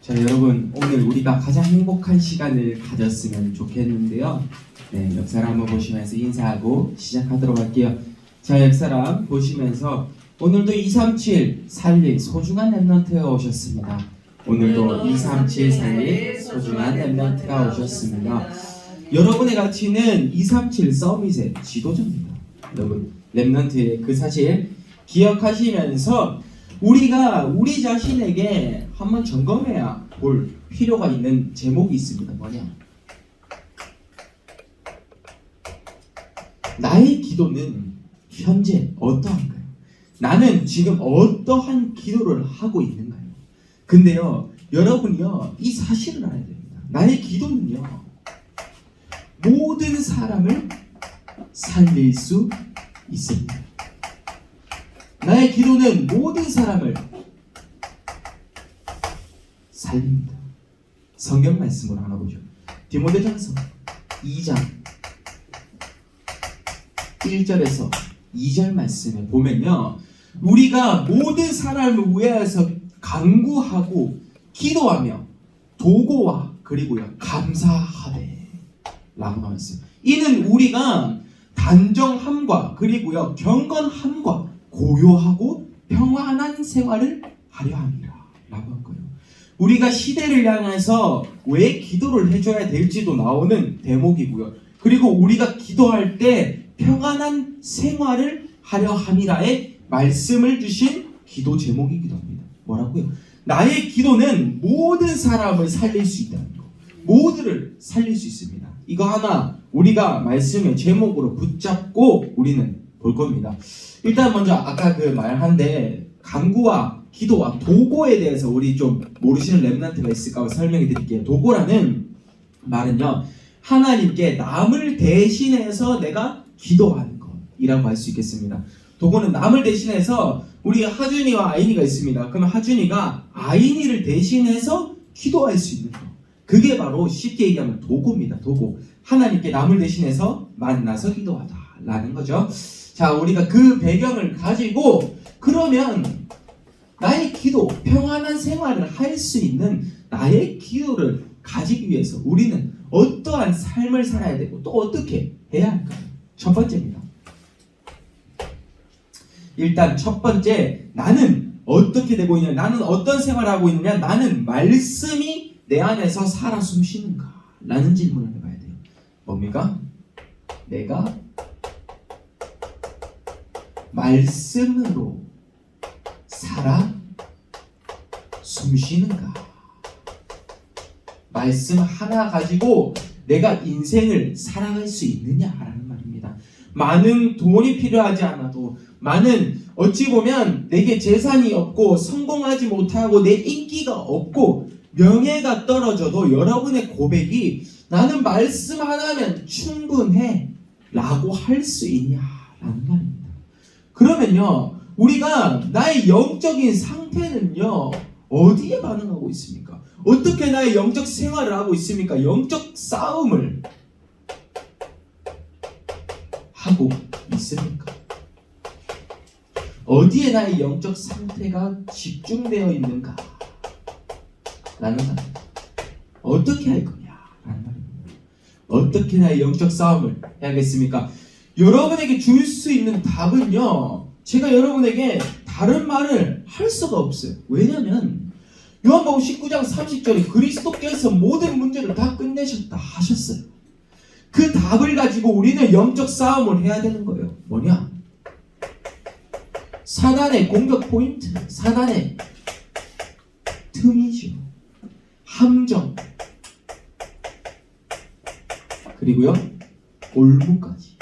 자, 여러분, 오늘 우리가 가장 행복한 시간을 가졌으면 좋겠는데요. 네, 옆사람 한번 보시면서 인사하고 시작하도록 할게요. 자, 옆사람 보시면서 오늘도 237 살릴 소중한 랩런트가 오셨습니다. 오늘도 237 살릴 소중한 랩런트가 오셨습니다. 여러분의 가치는 237 서밋의 지도자입니다. 여러분, 랩런트의 그 사실 기억하시면서 우리가 우리 자신에게 한번 점검해야 볼 필요가 있는 제목이 있습니다. 뭐냐? 나의 기도는 현재 어떠한가요? 나는 지금 어떠한 기도를 하고 있는가요? 근데요, 여러분이요, 이 사실을 알아야 됩니다. 나의 기도는요, 모든 사람을 살릴 수 있습니다. 나의 기도는 모든 사람을 살립니다. 성경 말씀으로 하나 보죠. 디모데전서 2장 1절에서 2절 말씀에 보면요, 우리가 모든 사람을 위하여서 간구하고 기도하며 도고와 그리고요 감사하되 라고 나왔어요. 이는 우리가 단정함과 그리고요 경건함과 고요하고 평안한 생활을 하려 함이라 라고 한 거예요. 우리가 시대를 향해서 왜 기도를 해줘야 될지도 나오는 대목이고요. 그리고 우리가 기도할 때 평안한 생활을 하려 함이라의 말씀을 주신 기도 제목이기도 합니다. 뭐라고요? 나의 기도는 모든 사람을 살릴 수 있다는 거. 모두를 살릴 수 있습니다. 이거 하나 우리가 말씀의 제목으로 붙잡고 우리는 볼 겁니다. 일단 먼저 아까 그 말한데 간구와 기도와 도고에 대해서 우리 좀 모르시는 랩런트가 있을까 설명해 드릴게요. 도고라는 말은요, 하나님께 남을 대신해서 내가 기도하는 것이라고 할 수 있겠습니다. 도고는 남을 대신해서 우리 하준이와 아인이가 있습니다. 그러면 하준이가 아인이를 대신해서 기도할 수 있는 것. 그게 바로 쉽게 얘기하면 도고입니다. 도고. 하나님께 남을 대신해서 만나서 기도하다라는 거죠. 자, 우리가 그 배경을 가지고 그러면 나의 기도, 평안한 생활을 할 수 있는 나의 기도를 가지기 위해서 우리는 어떠한 삶을 살아야 되고 또 어떻게 해야 할까요? 첫 번째입니다. 일단 첫 번째, 나는 어떻게 되고 있냐, 나는 어떤 생활을 하고 있느냐, 나는 말씀이 내 안에서 살아 숨쉬는가 라는 질문을 해봐야 돼요. 뭡니까? 내가 말씀으로 살아 숨쉬는가? 말씀 하나 가지고 내가 인생을 살아갈 수 있느냐라는 말입니다. 많은 돈이 필요하지 않아도, 많은 어찌 보면 내게 재산이 없고 성공하지 못하고 내 인기가 없고 명예가 떨어져도 여러분의 고백이 나는 말씀 하나면 충분해 라고 할 수 있냐라는 말입니다. 그러면요, 우리가 나의 영적인 상태는요 어디에 반응하고 있습니까? 어떻게 나의 영적 생활을 하고 있습니까? 영적 싸움을 하고 있습니까? 어디에 나의 영적 상태가 집중되어 있는가? 라는 말입니다. 어떻게 할 거냐? 라는 말입니다. 어떻게 나의 영적 싸움을 해야겠습니까? 여러분에게 줄 수 있는 답은요, 제가 여러분에게 다른 말을 할 수가 없어요. 왜냐하면 요한복음 19장 30절에 그리스도께서 모든 문제를 다 끝내셨다 하셨어요. 그 답을 가지고 우리는 영적 싸움을 해야 되는 거예요. 뭐냐? 사단의 공격 포인트, 사단의 틈이죠. 함정, 그리고요 올무까지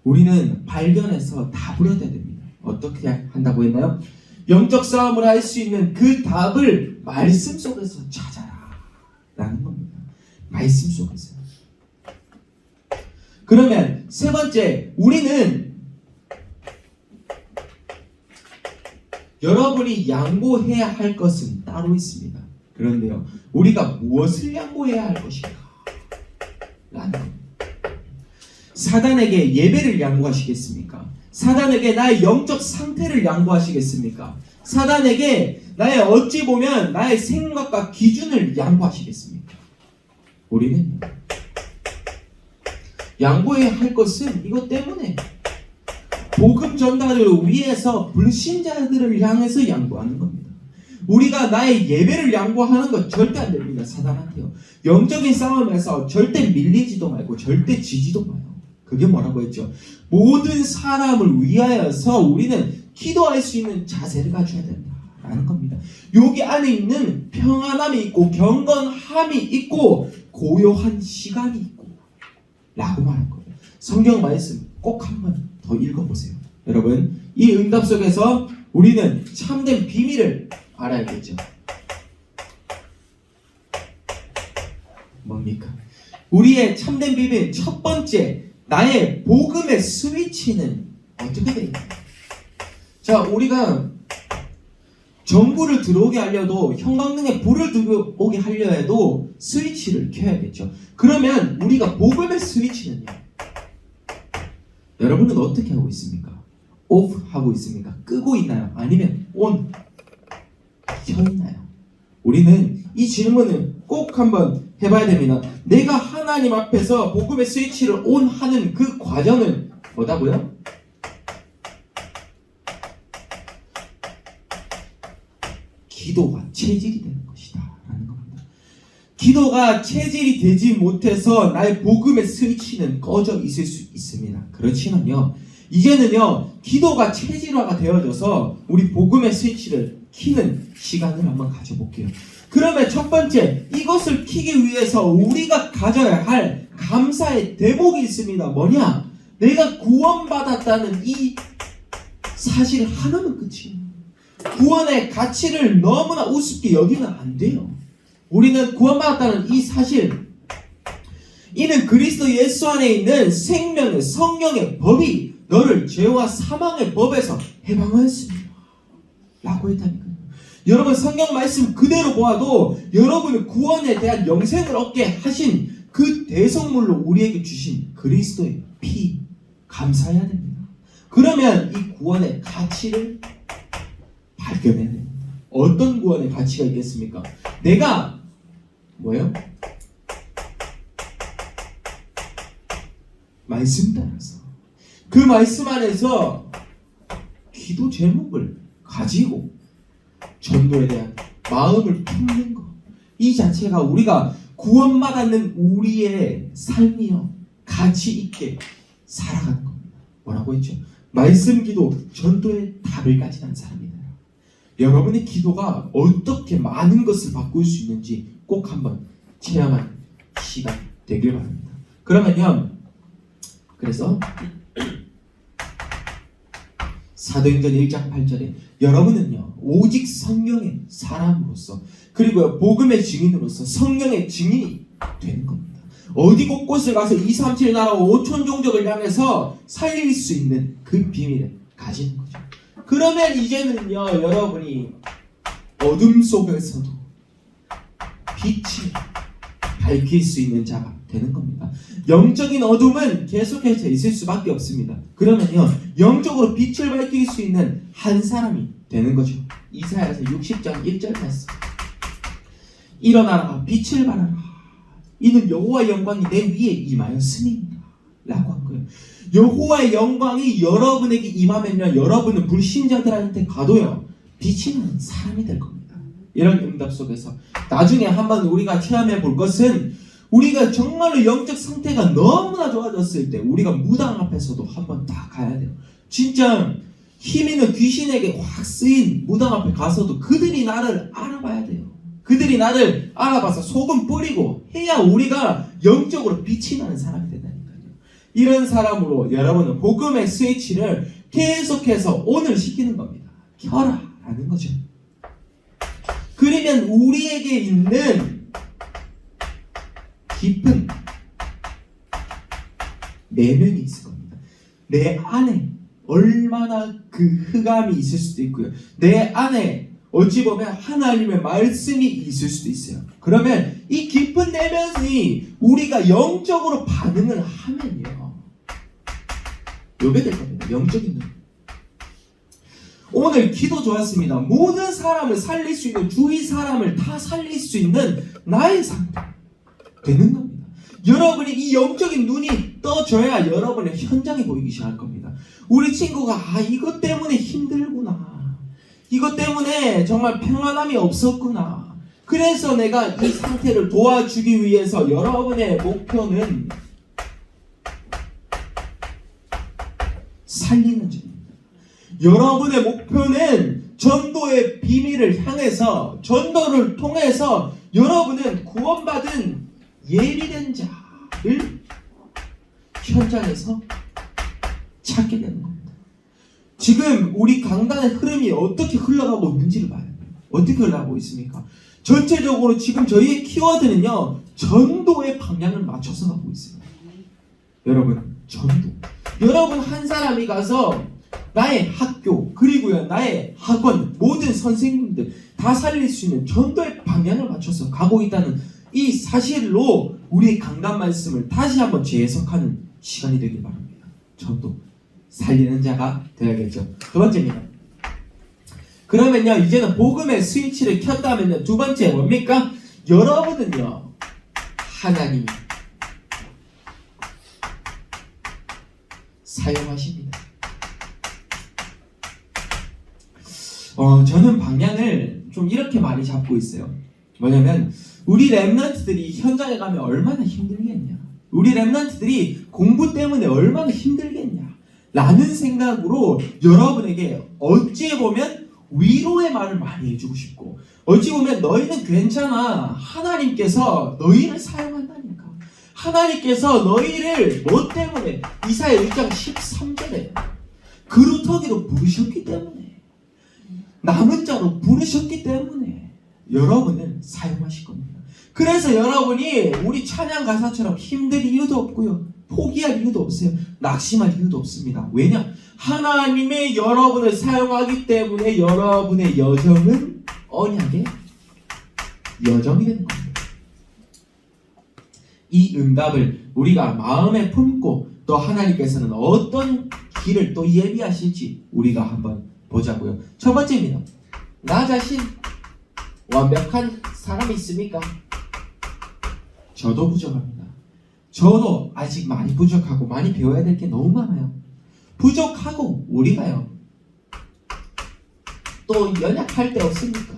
우리는 발견해서 답을 얻어야 됩니다. 어떻게 한다고 했나요? 영적 싸움을 할 수 있는 그 답을 말씀 속에서 찾아라 라는 겁니다. 말씀 속에서. 그러면 세 번째, 우리는 여러분이 양보해야 할 것은 따로 있습니다. 그런데요, 우리가 무엇을 양보해야 할 것인가 라는 겁니다. 사단에게 예배를 양보하시겠습니까? 사단에게 나의 영적 상태를 양보하시겠습니까? 사단에게 나의 어찌 보면 나의 생각과 기준을 양보하시겠습니까? 우리는 양보해야 할 것은 이것 때문에 복음 전달을 위해서 불신자들을 향해서 양보하는 겁니다. 우리가 나의 예배를 양보하는 것 절대 안 됩니다. 사단한테요. 영적인 싸움에서 절대 밀리지도 말고 절대 지지도 마요. 그게 뭐라고 했죠? 모든 사람을 위하여서 우리는 기도할 수 있는 자세를 갖춰야 된다라는 겁니다. 여기 안에 있는 평안함이 있고 경건함이 있고 고요한 시간이 있고 라고 말한 거예요. 성경 말씀 꼭 한번 더 읽어보세요. 여러분, 이 응답 속에서 우리는 참된 비밀을 알아야겠죠. 뭡니까? 우리의 참된 비밀 첫 번째, 나의 복음의 스위치는 어떻게 되어 있나요? 자, 우리가 전구를 들어오게 하려도 형광등에 불을 들어오게 하려 해도 스위치를 켜야겠죠. 그러면 우리가 복음의 스위치는요, 여러분은 어떻게 하고 있습니까? 오프 하고 있습니까? 끄고 있나요? 아니면 온 켜 있나요? 우리는 이 질문을 꼭 한번 해봐야 됩니다. 내가 하나님 앞에서 복음의 스위치를 온 하는 그 과정은 뭐다고요? 기도가 체질이 되는 것이다 라는 겁니다. 기도가 체질이 되지 못해서 나의 복음의 스위치는 꺼져 있을 수 있습니다. 그렇지만요, 이제는요, 기도가 체질화가 되어져서 우리 복음의 스위치를 키는 시간을 한번 가져볼게요. 그러면 첫 번째, 이것을 키기 위해서 우리가 가져야 할 감사의 대목이 있습니다. 뭐냐? 내가 구원받았다는 이 사실 하나면 끝이에요. 구원의 가치를 너무나 우습게 여기면 안 돼요. 우리는 구원받았다는 이 사실, 이는 그리스도 예수 안에 있는 생명의 성령의 법이 너를 죄와 사망의 법에서 해방하였습니다 라고 했다니까요. 여러분, 성경 말씀 그대로 보아도 여러분의 구원에 대한 영생을 얻게 하신 그 대성물로 우리에게 주신 그리스도의 피, 감사해야 됩니다. 그러면 이 구원의 가치를 발견해야 됩니다. 어떤 구원의 가치가 있겠습니까? 내가 뭐예요? 말씀 따라서 그 말씀 안에서 기도 제목을 가지고 전도에 대한 마음을 품는 것, 이 자체가 우리가 구원받았는 우리의 삶이요, 가치 있게 살아가는 겁니다. 뭐라고 했죠? 말씀 기도 전도의 답을 가진 사람이다. 여러분의 기도가 어떻게 많은 것을 바꿀 수 있는지 꼭 한번 체험한 시간 되길 바랍니다. 그러면요, 그래서 사도행전 1장 8절에 여러분은요, 오직 성령의 사람으로서 그리고 복음의 증인으로서 성령의 증인이 되는 겁니다. 어디 곳곳을 가서 237 나라 5천 종족을 향해서 살릴 수 있는 그 비밀을 가지는 거죠. 그러면 이제는요, 여러분이 어둠 속에서도 빛을 밝힐 수 있는 자가 되는 겁니다. 영적인 어둠은 계속해서 있을 수밖에 없습니다. 그러면요, 영적으로 빛을 밝힐 수 있는 한 사람이 되는 거죠. 이사야서 60장 1절 말씀. 일어나라, 빛을 발하라. 이는 여호와의 영광이 내 위에 임하였으니이다 라고 한 거예요. 여호와의 영광이 여러분에게 임하면요, 여러분은 불신자들한테 가도요, 빛이 나는 사람이 될 겁니다. 이런 응답 속에서 나중에 한번 우리가 체험해 볼 것은, 우리가 정말로 영적 상태가 너무나 좋아졌을 때 우리가 무당 앞에서도 한번 다 가야 돼요. 진짜 힘 있는 귀신에게 확 쓰인 무당 앞에 가서도 그들이 나를 알아봐야 돼요. 그들이 나를 알아봐서 소금 뿌리고 해야 우리가 영적으로 빛이 나는 사람이 된다니까요. 이런 사람으로 여러분은 복음의 스위치를 계속해서 온을 시키는 겁니다. 켜라 라는 거죠. 그러면 우리에게 있는 깊은 내면이 있을 겁니다. 내 안에 얼마나 그 흑암이 있을 수도 있고요, 내 안에 어찌 보면 하나님의 말씀이 있을 수도 있어요. 그러면 이 깊은 내면이 우리가 영적으로 반응을 하면요, 요게 될 겁니다. 영적인 눈. 오늘 기도 좋았습니다. 모든 사람을 살릴 수 있는, 주위 사람을 다 살릴 수 있는 나의 상태 되는 겁니다. 여러분이 이 영적인 눈이 떠져야 여러분의 현장이 보이기 시작할 겁니다. 우리 친구가 이것 때문에 힘들구나, 이것 때문에 정말 평안함이 없었구나, 그래서 내가 이 상태를 도와주기 위해서 여러분의 목표는 살리는 자입니다. 여러분의 목표는 전도의 비밀을 향해서, 전도를 통해서 여러분은 구원받은 예비된 자를 현장에서 찾게 되는 겁니다. 지금 우리 강단의 흐름이 어떻게 흘러가고 있는지를 봐야 돼요. 어떻게 흘러가고 있습니까? 전체적으로 지금 저희의 키워드는요, 전도의 방향을 맞춰서 가고 있습니다. 여러분, 전도. 여러분 한 사람이 가서 나의 학교, 그리고요 나의 학원, 모든 선생님들 다 살릴 수 있는 전도의 방향을 맞춰서 가고 있다는 이 사실로 우리의 강단 말씀을 다시 한번 재해석하는 시간이 되길 바랍니다. 전도, 살리는 자가 되어야겠죠. 두 번째입니다. 그러면요, 이제는 복음의 스위치를 켰다면요, 두 번째 뭡니까? 여러분은요, 하나님이 사용하십니다. 저는 방향을 좀 이렇게 많이 잡고 있어요. 뭐냐면, 우리 랩런트들이 현장에 가면 얼마나 힘들겠냐, 우리 랩런트들이 공부 때문에 얼마나 힘들겠냐 라는 생각으로 여러분에게 어찌 보면 위로의 말을 많이 해주고 싶고, 어찌 보면 너희는 괜찮아, 하나님께서 너희를 사용한다니까, 하나님께서 너희를 뭐 때문에, 이사야 1장 13절에 그루터기로 부르셨기 때문에, 남은 자로 부르셨기 때문에 여러분을 사용하실 겁니다. 그래서 여러분이 우리 찬양 가사처럼 힘들 이유도 없고요, 포기할 이유도 없어요, 낙심할 이유도 없습니다. 왜냐? 하나님의 여러분을 사용하기 때문에 여러분의 여정은 언약의 여정이 되는 겁니다. 이 응답을 우리가 마음에 품고 또 하나님께서는 어떤 길을 또 예비하실지 우리가 한번 보자고요. 첫 번째입니다. 나 자신 완벽한 사람이 있습니까? 저도 부족합니다. 저도 아직 많이 부족하고 많이 배워야 될 게 너무 많아요. 부족하고 우리가요, 또 연약할 때 없습니까?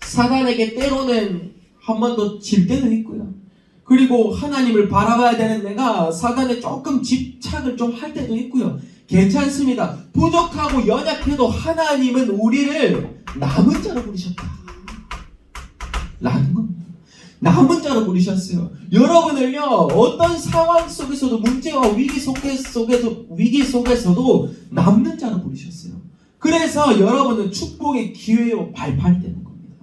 사단에게 때로는 한 번 더 질 때도 있고요, 그리고 하나님을 바라봐야 되는 내가 사단에 조금 집착을 좀 할 때도 있고요. 괜찮습니다. 부족하고 연약해도 하나님은 우리를 남은 자로 부르셨다 라는 겁니다. 남은 자로 부르셨어요. 여러분을요, 어떤 상황 속에서도, 문제와 위기 속에서도 남는 자로 부르셨어요. 그래서 여러분은 축복의 기회요 발판이 되는 겁니다.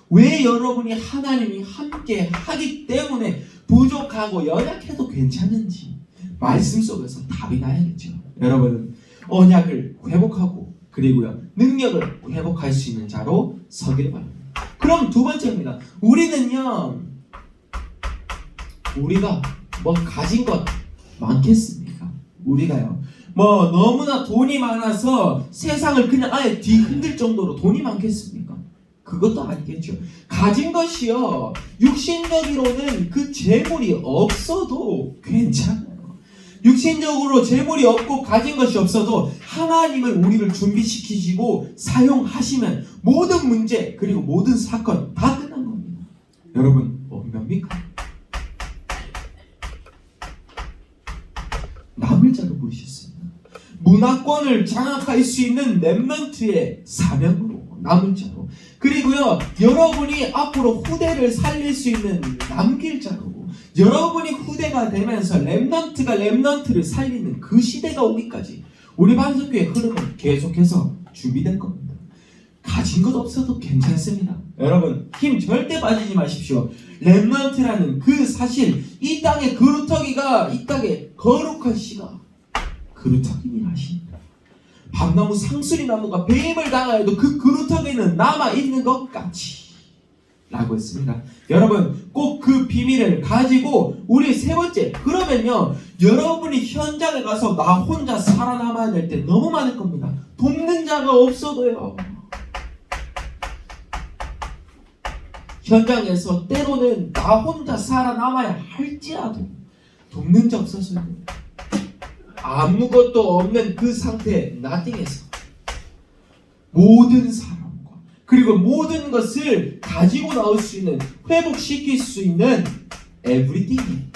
왜? 여러분이 하나님이 함께 하기 때문에 부족하고 연약해도 괜찮은지 말씀 속에서 답이 나야겠죠. 여러분은 언약을 회복하고 그리고요 능력을 회복할 수 있는 자로 서기를 바랍니다. 그럼 두 번째입니다. 우리가 뭐 가진 것 많겠습니까? 우리가요 뭐 너무나 돈이 많아서 세상을 그냥 아예 뒤흔들 정도로 돈이 많겠습니까? 그것도 아니겠죠. 가진 것이요, 육신적으로는 그 재물이 없어도 괜찮아요. 육신적으로 재물이 없고 가진 것이 없어도 하나님은 우리를 준비시키시고 사용하시면 모든 문제 그리고 모든 사건 다 끝난 겁니다. 여러분 뭡니까? 남을 자로 부르셨습니다. 문화권을 장악할 수 있는 렘넌트의 사명으로, 남을 자로, 그리고요 여러분이 앞으로 후대를 살릴 수 있는 남길 자로, 여러분이 후대가 되면서 렘넌트가 렘넌트를 살리는 그 시대가 오기까지 우리 반석교회 흐름은 계속해서 준비될 겁니다. 가진 것 없어도 괜찮습니다. 여러분 힘 절대 빠지지 마십시오. 렘넌트라는 그 사실, 이 땅의 그루터기가, 이 땅의 거룩한 씨가 그루터기를 하십니다. 밤나무 상수리 나무가 배임을 당하여도 그 그루터기는 남아있는 것 같이 라고 했습니다. 여러분 꼭 그 비밀을 가지고 우리 세 번째, 그러면요 여러분이 현장에 가서 나 혼자 살아남아야 될 때 너무 많을 겁니다. 돕는 자가 없어도요. 현장에서 때로는 나 혼자 살아남아야 할지라도 돕는 자 없어서요. 아무것도 없는 그 상태, nothing에서 모든 사람과 그리고 모든 것을 가지고 나올 수 있는, 회복시킬 수 있는 everything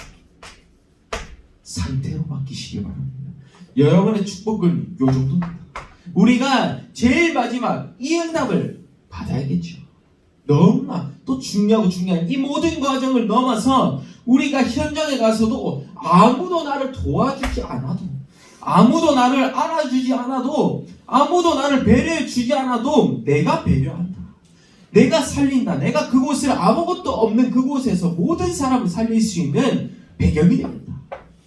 상태로 바뀌시기 바랍니다. 여러분의 축복은 요 정도입니다. 우리가 제일 마지막 이 응답을 받아야겠죠. 너무나 또 중요한 이 모든 과정을 넘어서 우리가 현장에 가서도 아무도 나를 도와주지 않아도, 아무도 나를 알아주지 않아도, 아무도 나를 배려해 주지 않아도 내가 배려한다, 내가 살린다, 내가 그곳을 아무것도 없는 그곳에서 모든 사람을 살릴 수 있는 배경이 됩니다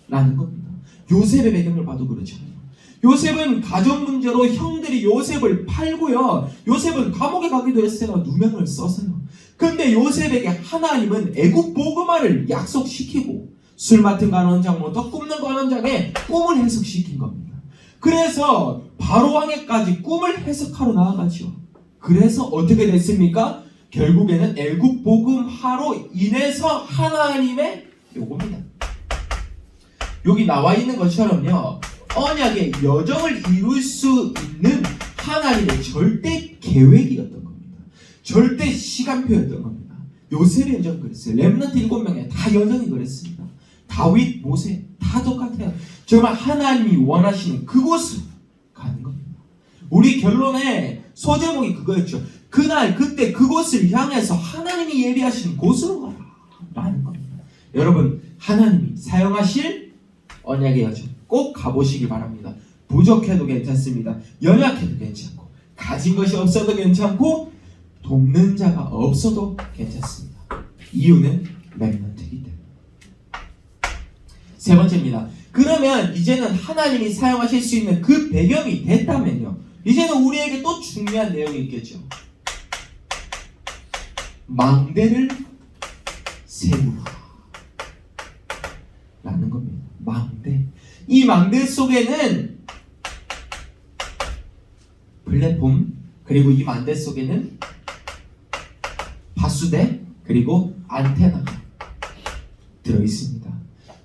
라는 겁니다. 요셉의 배경을 봐도 그렇잖아요. 요셉은 가정 문제로 형들이 요셉을 팔고요, 요셉은 감옥에 가기도 했어요. 누명을 써서요. 근데 요셉에게 하나님은 애국 보그마를 약속시키고 술 맡은 관원장부터 꿈는 관원장의 꿈을 해석시킨 겁니다. 그래서 바로 왕에까지 꿈을 해석하러 나아가죠. 그래서 어떻게 됐습니까? 결국에는 애국 복음화로 인해서 하나님의 요겁니다. 여기 나와 있는 것처럼요, 언약의 여정을 이룰 수 있는 하나님의 절대 계획이었던 겁니다. 절대 시간표였던 겁니다. 요셉의 여정 그랬어요. 렘넌트 7명에 다 여정이 그랬습니다. 다윗, 모세 다 똑같아요. 정말 하나님이 원하시는 그곳으로 가는 겁니다. 우리 결론의 소제목이 그거였죠. 그날 그때 그곳을 향해서 하나님이 예비하신 곳으로 가라 라는 겁니다. 여러분, 하나님이 사용하실 언약의 여정 꼭 가보시기 바랍니다. 부족해도 괜찮습니다. 연약해도 괜찮고, 가진 것이 없어도 괜찮고, 돕는 자가 없어도 괜찮습니다. 이유는 렘넌트이기 때문에. 세 번째입니다. 그러면 이제는 하나님이 사용하실 수 있는 그 배경이 됐다면요, 이제는 우리에게 또 중요한 내용이 있겠죠. 망대를 세우라 라는 겁니다. 망대. 이 망대 속에는 플랫폼, 그리고 이 망대 속에는 파수대, 그리고 안테나가 들어있습니다.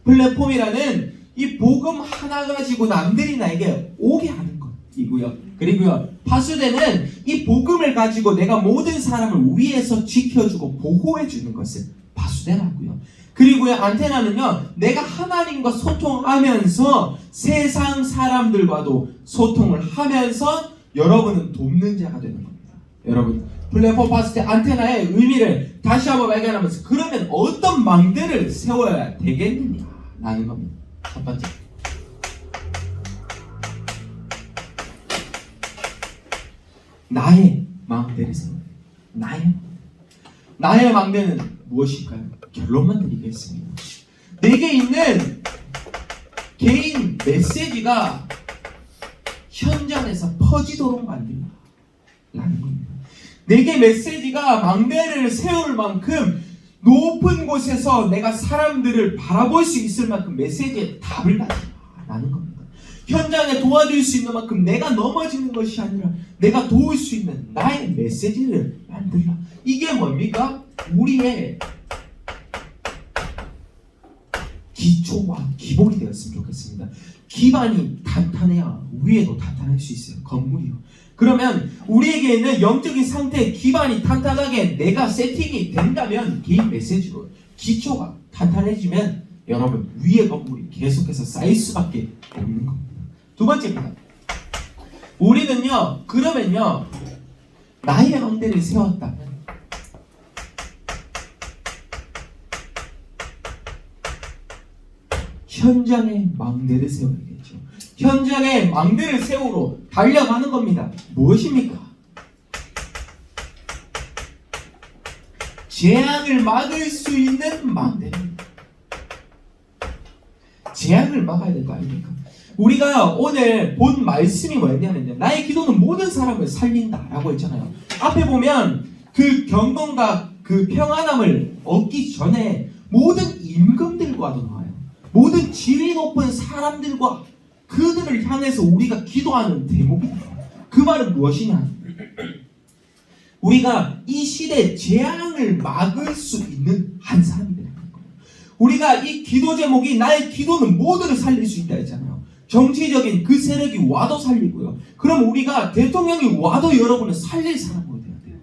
플랫폼이라는 이 복음 하나 가지고 남들이 나에게 오게 하는 것이고요. 그리고요, 파수대는 이 복음을 가지고 내가 모든 사람을 위에서 지켜주고 보호해주는 것을 파수대라고요. 그리고요, 안테나는요, 내가 하나님과 소통하면서 세상 사람들과도 소통을 하면서 여러분은 돕는 자가 되는 겁니다. 여러분, 플랫폼 파수대, 안테나의 의미를 다시 한번 발견하면서 그러면 어떤 망대를 세워야 되겠느냐 라는 겁니다. 첫 번째, 나의 망대를 세워야 돼요. 나의 망대는 무엇일까요? 결론만 드리겠습니다. 내게 있는 개인 메시지가 현장에서 퍼지도록 만든다 라는 겁니다. 내게 메시지가 망대를 세울 만큼 높은 곳에서 내가 사람들을 바라볼 수 있을 만큼 메시지에 답을 가져라는 겁니다. 현장에 도와줄 수 있는 만큼 내가 넘어지는 것이 아니라 내가 도울 수 있는 나의 메시지를 만들라. 이게 뭡니까? 우리의 기초와 기본이 되었으면 좋겠습니다. 기반이 탄탄해야 위에도 탄탄할 수 있어요. 건물이요. 그러면 우리에게는 영적인 상태의 기반이 탄탄하게 내가 세팅이 된다면 개인 메시지로 기초가 탄탄해지면 여러분 위의 건물이 계속해서 쌓일 수밖에 없는 겁니다. 두 번째입니다. 우리는요, 그러면요, 나의 망대를 세웠다면 현장에 망대를 세워야겠죠. 현장에 망대를 세우러 달려가는 겁니다. 무엇입니까? 재앙을 막을 수 있는 망대입니다. 재앙을 막아야 될 거 아닙니까? 우리가 오늘 본 말씀이 뭐였냐면요, 나의 기도는 모든 사람을 살린다 라고 했잖아요. 앞에 보면 그 경건과 그 평안함을 얻기 전에 모든 임금들과도 나와요. 모든 지위 높은 사람들과 그들을 향해서 우리가 기도하는 대목입니다. 그 말은 무엇이냐? 우리가 이 시대의 재앙을 막을 수 있는 한 사람이 되는 거예요. 우리가 이 기도 제목이 나의 기도는 모두를 살릴 수 있다 했잖아요. 정치적인 그 세력이 와도 살리고요. 그럼 우리가 대통령이 와도 여러분을 살릴 사람으로 돼야 돼요.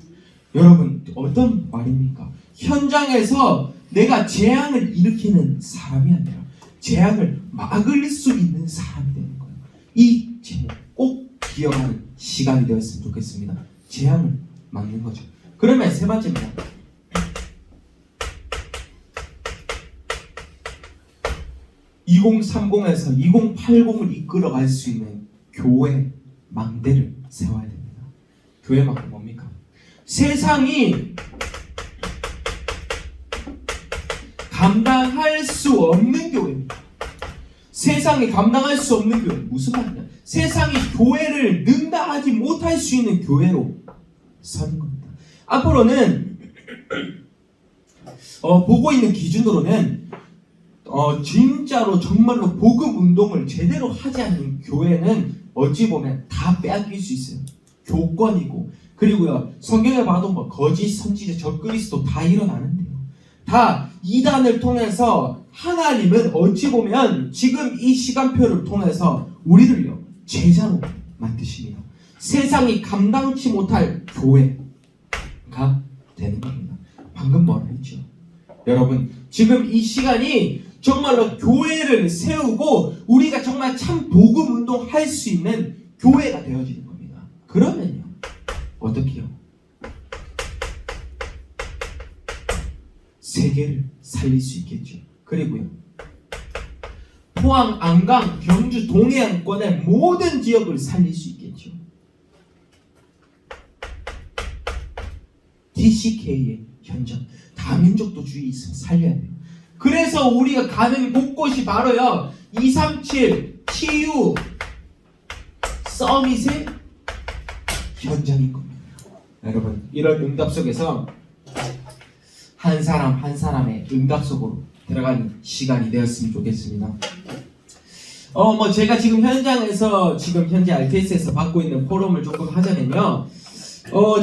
여러분 어떤 말입니까? 현장에서 내가 재앙을 일으키는 사람이 아니라 재앙을 막을 수 있는 사람이 되는 거예요. 이 제목 꼭 기억하는 시간이 되었으면 좋겠습니다. 재앙을 막는 거죠. 그러면 세 번째입니다. (2030에서) (2080을) 이끌어갈 수 있는 교회 망대를 세워야 됩니다. 교회 망대 뭡니까? 세상이 감당할 수 없는 교회입니다. 세상이 감당할 수 없는 교회. 무슨 말이냐? 세상이 교회를 능가하지 못할 수 있는 교회로 서는 겁니다. 앞으로는 보고 있는 기준으로는 진짜로 정말로 복음 운동을 제대로 하지 않는 교회는 어찌 보면 다 빼앗길 수 있어요. 교권이고, 그리고요 성경에 봐도 뭐 거짓 선지자 적그리스도 다 일어나는데요. 다 이단을 통해서 하나님은 어찌 보면 지금 이 시간표를 통해서 우리를요 제자로 만드십니다. 세상이 감당치 못할 교회가 되는 겁니다. 방금 뭐라 했죠? 여러분 지금 이 시간이 정말로 교회를 세우고 우리가 정말 참 복음 운동 할 수 있는 교회가 되어지는 겁니다. 그러면요 어떻게 해요? 세계를 살릴 수 있겠죠. 그리고요 포항, 안강, 경주, 동해안권의 모든 지역을 살릴 수 있겠죠. TCK의 현장, 다민족도주의 있으면 살려야 돼요. 그래서 우리가 가는 곳곳이 바로요 237 TU 서밋의 현장인 겁니다. 여러분 이런 응답 속에서 한 사람 한 사람의 응답 속으로 들어가는 시간이 되었으면 좋겠습니다. 제가 지금 현장에서 지금 현재 RTS에서 받고 있는 포럼을 조금 하자면요.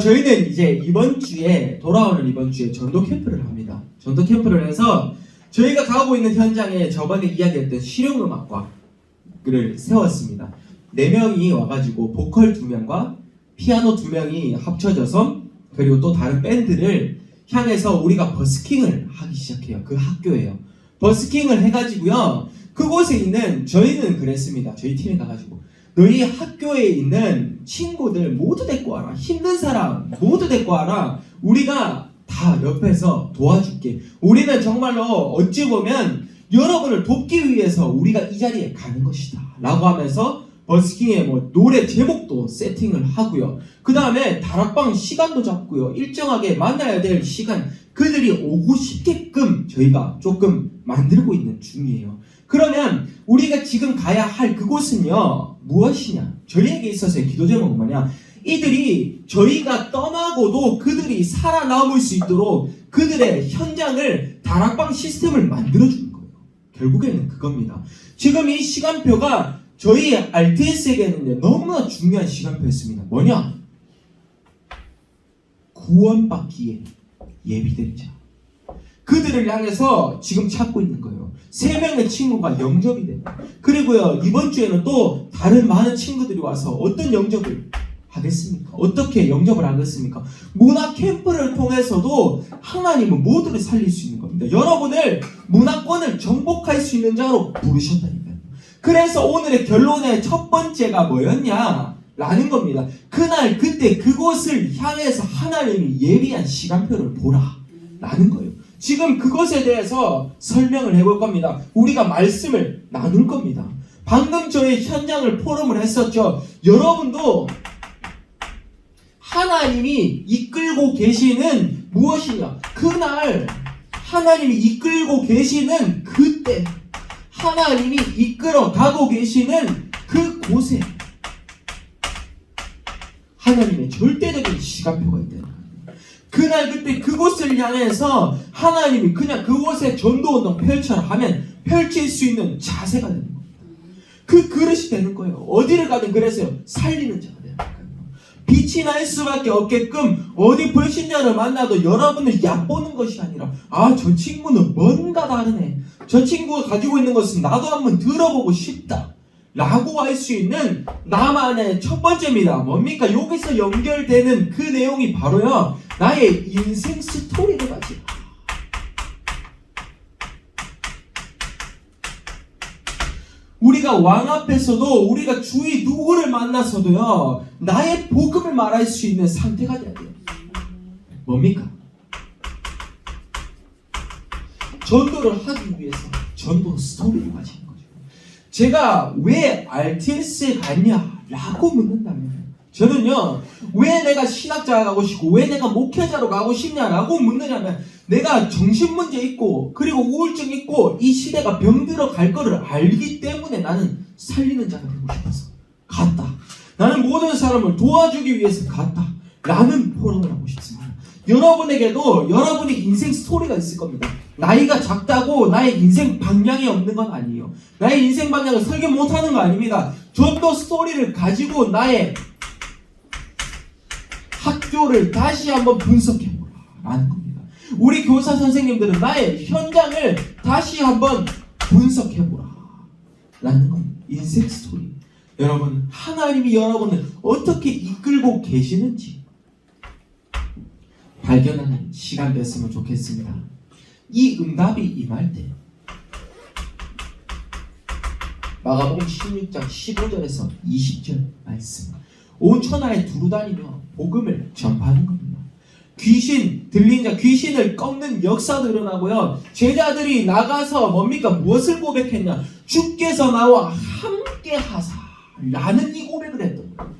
저희는 이제 돌아오는 이번 주에 전도 캠프를 합니다. 전도 캠프를 해서 저희가 가고 있는 현장에 저번에 이야기했던 실용음악과를 세웠습니다. 4명이 와가지고 보컬 2명과 피아노 2명이 합쳐져서 그리고 또 다른 밴드를 향해서 우리가 버스킹을 하기 시작해요. 그 학교예요. 버스킹을 해가지고요. 그곳에 있는 저희는 그랬습니다. 저희 팀에 가가지고 너희 학교에 있는 친구들 모두 데리고 와라. 힘든 사람 모두 데리고 와라. 우리가 다 옆에서 도와줄게. 우리는 정말로 어찌 보면 여러분을 돕기 위해서 우리가 이 자리에 가는 것이다 라고 하면서 버스킹의 노래 제목도 세팅을 하고요. 그 다음에 다락방 시간도 잡고요. 일정하게 만나야 될 시간 그들이 오고 싶게끔 저희가 조금 만들고 있는 중이에요. 그러면 우리가 지금 가야 할 그곳은요 무엇이냐? 저희에게 있어서의 기도 제목은 뭐냐? 이들이 저희가 떠나고도 그들이 살아남을 수 있도록 그들의 현장을 다락방 시스템을 만들어주는 거예요. 결국에는 그겁니다. 지금 이 시간표가 저희 RTS에게는 너무나 중요한 시간표였습니다. 뭐냐? 구원받기에 예비된 자. 그들을 향해서 지금 찾고 있는 거예요. 3명의 친구가 영접이 됩니다. 그리고요 이번 주에는 또 다른 많은 친구들이 와서 어떤 영접을 하겠습니까? 어떻게 영접을 하겠습니까? 문화 캠프를 통해서도 하나님은 모두를 살릴 수 있는 겁니다. 여러분을 문화권을 정복할 수 있는 자로 부르셨다니까요. 그래서 오늘의 결론의 첫 번째가 뭐였냐? 라는 겁니다. 그날 그때 그곳을 향해서 하나님이 예비한 시간표를 보라 라는 거예요. 지금 그것에 대해서 설명을 해볼 겁니다. 우리가 말씀을 나눌 겁니다. 방금 저희 현장을 포럼을 했었죠. 여러분도 하나님이 이끌고 계시는 무엇이냐? 그날 하나님이 이끌고 계시는 그때 하나님이 이끌어 가고 계시는 그곳에 하나님의 절대적인 시간표가 있다는 거예요. 그날 그때 그곳을 향해서 하나님이 그냥 그곳에 전도운동 펼쳐라 하면 펼칠 수 있는 자세가 되는 거예요. 그 그릇이 되는 거예요. 어디를 가든 그래서요. 살리는 자가 되는 거예요. 빛이 날 수밖에 없게끔 어디 불신자를 만나도 여러분을 얕보는 것이 아니라 저 친구는 뭔가 다르네. 저 친구가 가지고 있는 것은 나도 한번 들어보고 싶다. 라고 할 수 있는 나만의 첫 번째입니다. 뭡니까? 여기서 연결되는 그 내용이 바로요. 나의 인생 스토리를 가지고. 우리가 왕 앞에서도 우리가 주위 누구를 만나서도요. 나의 복음을 말할 수 있는 상태가 돼야 돼요. 뭡니까? 전도를 하기 위해서 전도 스토리를 가지는 거죠. 제가 왜 RTS에 갔냐라고 묻는다면 저는요. 왜 내가 신학자가 가고 싶고 왜 내가 목회자로 가고 싶냐라고 묻느냐면 내가 정신문제 있고 그리고 우울증 있고 이 시대가 병들어 갈 거를 알기 때문에 나는 살리는 자가 되고 싶어서 갔다. 나는 모든 사람을 도와주기 위해서 갔다. 라는 포럼을 하고 싶습니다. 여러분에게도 여러분의 인생 스토리가 있을 겁니다. 나이가 작다고 나의 인생 방향이 없는 건 아니에요. 나의 인생 방향을 설계 못하는 거 아닙니다. 전도 스토리를 가지고 나의 학교를 다시 한번 분석해보라 라는 겁니다. 우리 교사 선생님들은 나의 현장을 다시 한번 분석해보라 라는 겁니다. 인생 스토리. 여러분, 하나님이 여러분을 어떻게 이끌고 계시는지 발견하는 시간 됐으면 좋겠습니다. 이 응답이 임할 때 마가복음 16장 15절에서 20절 말씀, 온 천하에 두루 다니며 복음을 전파하는 겁니다. 귀신 들린 자, 귀신을 꺾는 역사도 일어나고요. 제자들이 나가서 뭡니까? 무엇을 고백했냐? 주께서 나와 함께 하사 라는 이 고백을 했던 거예요.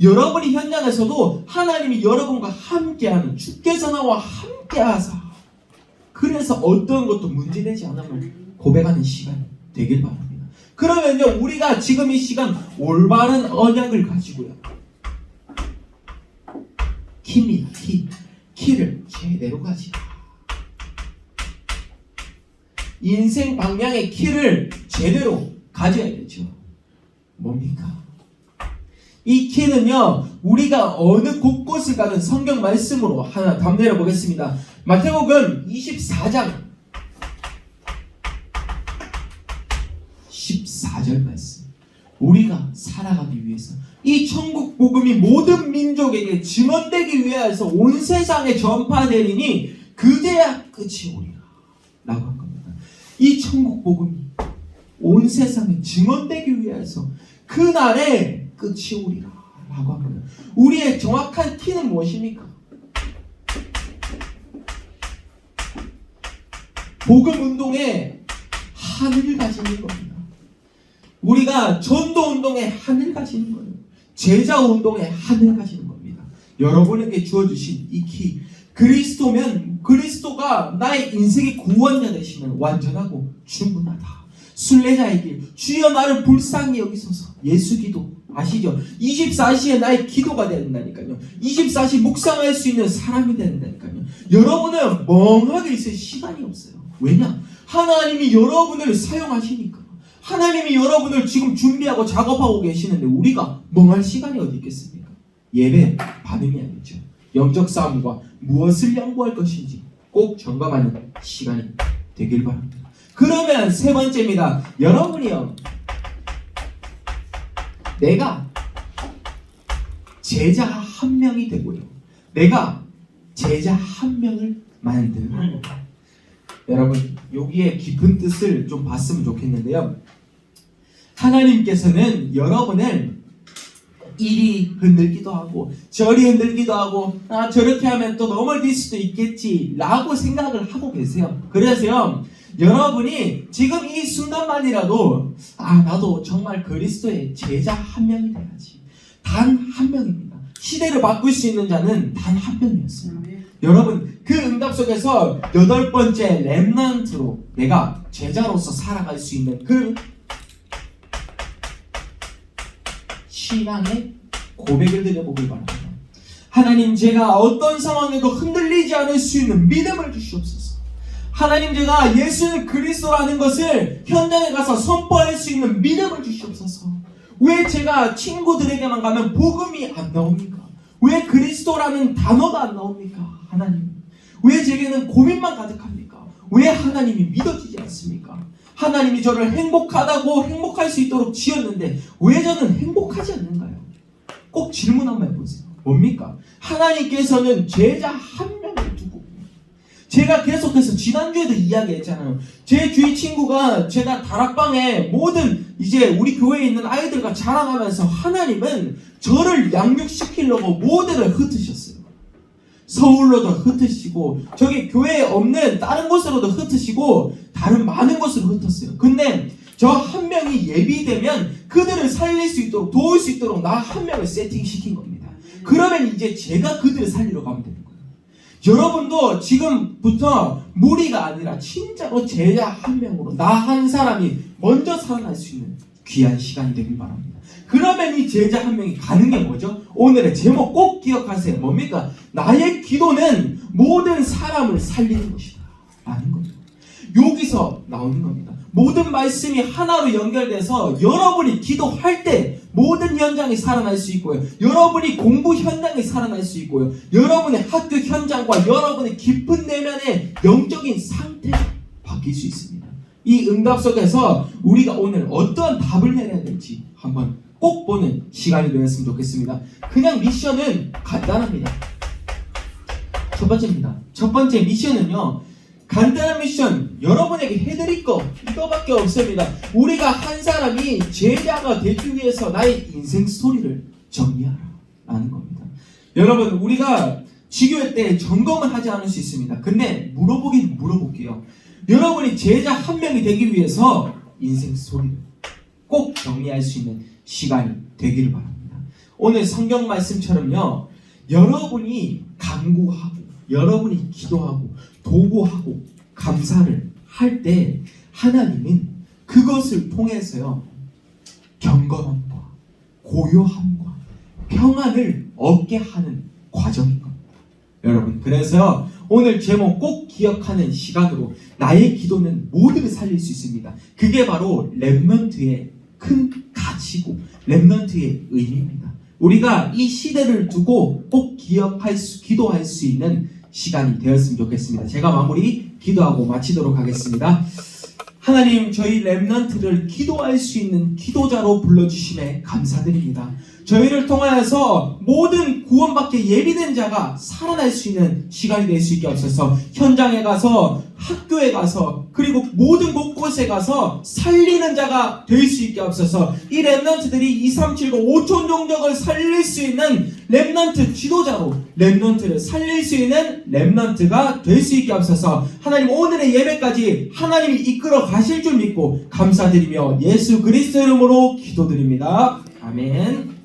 여러분이 현장에서도 하나님이 여러분과 함께하는, 주께서 나와 함께하사, 그래서 어떤 것도 문제되지 않음을 고백하는 시간이 되길 바랍니다. 그러면요, 우리가 지금 이 시간 올바른 언약을 가지고요, 키입니다. 키를 제대로 가지고 인생 방향의 키를 제대로 가져야 되죠. 뭡니까? 이 키는요, 우리가 어느 곳곳을 가든 성경 말씀으로 하나 담내려 보겠습니다. 마태복음 24장 14절 말씀. 우리가 살아가기 위해서 이 천국 복음이 모든 민족에게 증언되기 위해서 온 세상에 전파되리니 그제야 끝이 오리라 라고 한 겁니다. 이 천국 복음이 온 세상에 증언되기 위해서 그날에 끝이 오리라 라고 한 겁니다. 우리의 정확한 키는 무엇입니까? 복음 운동의 하늘을 가지는 겁니다. 우리가 전도 운동의 하늘 가지는 거예요. 제자 운동의 하늘 가지는 겁니다. 여러분에게 주어주신 이 키, 그리스도면 그리스도가 나의 인생의 구원자 되시면 완전하고 충분하다. 순례자의 길, 주여 나를 불쌍히 여기소서. 예수 기도 아시죠? 24시에 나의 기도가 된다니까요. 24시 묵상할 수 있는 사람이 된다니까요. 여러분은 멍하게 있을 시간이 없어요. 왜냐? 하나님이 여러분을 사용하시니까. 하나님이 여러분을 지금 준비하고 작업하고 계시는데 우리가 멍할 시간이 어디 있겠습니까? 예배 받으면야겠죠. 영적 싸움과 무엇을 양보할 것인지 꼭 점검하는 시간이 되길 바랍니다. 그러면 세 번째입니다. 여러분이요, 내가 제자 한 명이 되고요, 내가 제자 한 명을 만드는 것. 여러분, 여기에 깊은 뜻을 좀 봤으면 좋겠는데요, 하나님께서는 여러분을 이리 흔들기도 하고 저리 흔들기도 하고 저렇게 하면 또 넘어질 수도 있겠지 라고 생각을 하고 계세요. 그래서요, 여러분이 지금 이 순간만이라도 나도 정말 그리스도의 제자 한 명이 돼야지. 단 한 명입니다. 시대를 바꿀 수 있는 자는 단 한 명이었어요. 여러분, 그 응답 속에서 8번째 렘넌트로 내가 제자로서 살아갈 수 있는 그 신앙의 고백을 드려보길 바랍니다. 하나님, 제가 어떤 상황에도 흔들리지 않을 수 있는 믿음을 주시옵소서. 하나님, 제가 예수는 그리스도라는 것을 현장에 가서 선포할 수 있는 믿음을 주시옵소서. 왜 제가 친구들에게만 가면 복음이 안 나옵니까? 왜 그리스도라는 단어가 안 나옵니까? 하나님, 왜 제게는 고민만 가득합니까? 왜 하나님이 믿어지지 않습니까? 하나님이 저를 행복할 수 있도록 지었는데 왜 저는 행복하지 않는가요? 꼭 질문 한번 해보세요. 뭡니까? 하나님께서는 제자 한 명을 두고, 제가 계속해서 지난주에도 이야기했잖아요. 제 주위 친구가 제가 다락방에 모든 이제 우리 교회에 있는 아이들과 자랑하면서 하나님은 저를 양육시키려고 모델을 흩으셨어요. 서울로도 흩으시고 저기 교회에 없는 다른 곳으로도 흩으시고 다른 많은 곳으로 흩었어요. 근데 저 한 명이 예비되면 그들을 살릴 수 있도록, 도울 수 있도록 나 한 명을 세팅시킨 겁니다. 그러면 이제 제가 그들을 살리러 가면 되는 거예요. 여러분도 지금부터 무리가 아니라 진짜로 제자 한 명으로 나 한 사람이 먼저 살아날 수 있는 귀한 시간이 되길 바랍니다. 그러면 이 제자 한 명이 가는 게 뭐죠? 오늘의 제목 꼭 기억하세요. 뭡니까? 나의 기도는 모든 사람을 살리는 것이다 라는 겁니다. 여기서 나오는 겁니다. 모든 말씀이 하나로 연결돼서 여러분이 기도할 때 모든 현장이 살아날 수 있고요. 여러분이 공부 현장이 살아날 수 있고요. 여러분의 학교 현장과 여러분의 깊은 내면의 영적인 상태가 바뀔 수 있습니다. 이 응답 속에서 우리가 오늘 어떤 답을 내려야 될지 한번 꼭 보는 시간이 되었으면 좋겠습니다. 그냥 미션은 간단합니다. 첫 번째입니다. 첫 번째 미션은요, 간단한 미션, 여러분에게 해드릴 거 이거밖에 없습니다. 우리가 한 사람이 제자가 되기 위해서 나의 인생 스토리를 정리하라 라는 겁니다. 여러분, 우리가 지교회 때 점검을 하지 않을 수 있습니다. 근데 물어볼게요. 여러분이 제자 한 명이 되기 위해서 인생 스토리를 꼭 정리할 수 있는 시간이 되기를 바랍니다. 오늘 성경 말씀처럼요, 여러분이 간구하고 여러분이 기도하고 도구하고 감사를 할 때 하나님은 그것을 통해서요, 경건함과 고요함과 평안을 얻게 하는 과정인 겁니다. 여러분, 그래서 오늘 제목 꼭 기억하는 시간으로 나의 기도는 모두를 살릴 수 있습니다. 그게 바로 렘넌트의 큰 가치고 렘넌트의 의미입니다. 우리가 이 시대를 두고 꼭 기도할 수 있는 시간이 되었으면 좋겠습니다. 제가 마무리 기도하고 마치도록 하겠습니다. 하나님, 저희 렘넌트를 기도할 수 있는 기도자로 불러주심에 감사드립니다. 저희를 통하여서 모든 구원받게 예비된 자가 살아날 수 있는 시간이 될 수 있게 하옵소서. 현장에 가서, 학교에 가서, 그리고 모든 곳곳에 가서 살리는 자가 될 수 있게 하옵소서. 이 렘넌트들이 2379 5천 종족을 살릴 수 있는 렘넌트 지도자로 렘넌트를 살릴 수 있는 렘넌트가 될 수 있게 하옵소서. 하나님, 오늘의 예배까지 하나님이 이끌어 가실 줄 믿고 감사드리며 예수 그리스도 이름으로 기도드립니다. 아멘.